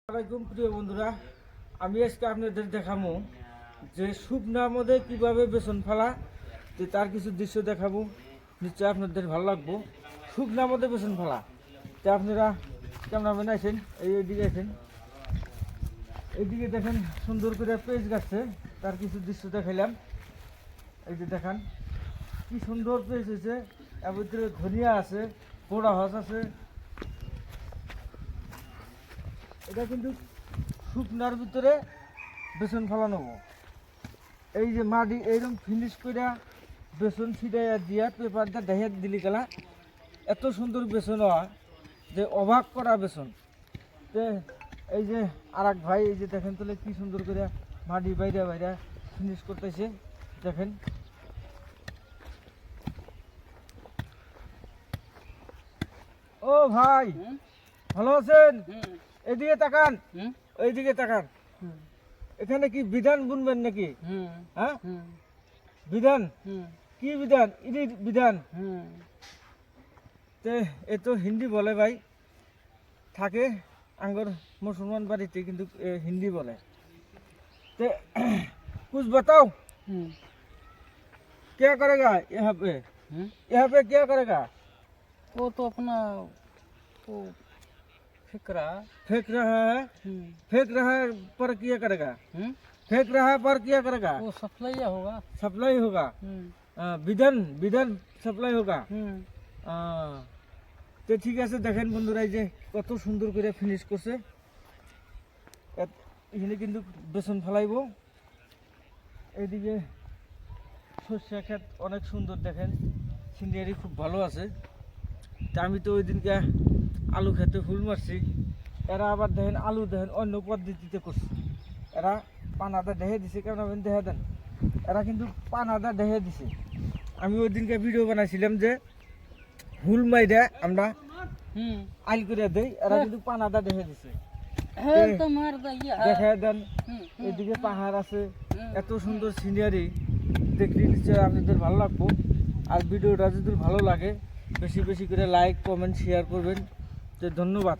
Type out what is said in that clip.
আসসালামাইকুম প্রিয় বন্ধুরা, আমি আজকে আপনাদের দেখাবো যে শুকনার মধ্যে কিভাবে বেসন ফেলা, যে তার কিছু দৃশ্য দেখাবো। নিশ্চয় আপনাদের ভালো লাগবো। শুকনার মধ্যে বেসন ফেলা, তা আপনারা ক্যামেরাম্যান আছেন, এইদিকে আছেন, এইদিকে দেখেন সুন্দর করে পেঁয়াজ গাছছে, তার কিছু দৃশ্য দেখাইলাম। এই যে দেখান কি সুন্দর পেঁয়াজ হয়েছে, এর ভিতরে ধনিয়া আছে, পোড়া হাঁস আছে। এটা কিন্তু শুকনার ভিতরে বেসন ফেলানো। এই যে মাটি এইরকম ফিনিশ করে বেসন ছিটাইয়া দিয়া পেপারটা দেখে দিলি গেলা, এত সুন্দর বেসন হয় যে অবাক করা বেসন। তে এই যে আর এক ভাই, এই যে দেখেন তাহলে কি সুন্দর করে মাটি বাইরে বাইরে ফিনিশ করতেছে। দেখেন ও ভাই, ভালো আছেন? এদিকে তাকান, এইদিকে তাকান। এখানে কি বিধান বুনবেন নাকি? হ্যাঁ, বিধান কি বিধান? ইডির বিধান। তে এ তো হিন্দি বলে ভাই, থাকে আঙ্গর মুসলমান বাড়িতে কিন্তু হিন্দি বলে। তে कुछ बताओ क्या करेगा यहाँ पे? यहाँ पे क्या करेगा? वो तो अपना वो फेंक रहा फेंक रहा है, फेंक रहा है पर क्या करेगा? फेंक रहा है पर क्या करेगा? वो सप्लाई होगा। सप्लाई होगा, বিধান বিধান সাপ্লাই হোগা। তো ঠিক আছে, দেখেন বন্ধুরা এই যে কত সুন্দর করে ফিনিশ করছে। এখানে কিন্তু বেসন ফেলাইব। এইদিকে সর্ষে ক্ষেত অনেক সুন্দর, দেখেন সিনারি খুব ভালো আছে। তা আমি তো ওই দিনকে আলু খেতে ফুল মারছি, এরা আবার দেখেন আলু দেখেন অন্য পদ্ধতিতে করছে। এরা পানাদা দেখে দিছে, কেমন দেখে দেন, এরা কিন্তু পানাদা দেখে দিছে। আমি ওই দিনকে ভিডিও বানাইছিলাম যে হুল মাইরা আমরা আইল করে দেই, এরা কিন্তু পানাদা দেখে দিছে। দেখা দেন এদিকে পাহাড় আছে, এত সুন্দর সিনারি দেখলে নিশ্চয় আপনাদের ভালো লাগবো। আর ভিডিওটা যদি ভালো লাগে বেশি বেশি করে লাইক কমেন্ট শেয়ার করবেন। তো ধন্যবাদ।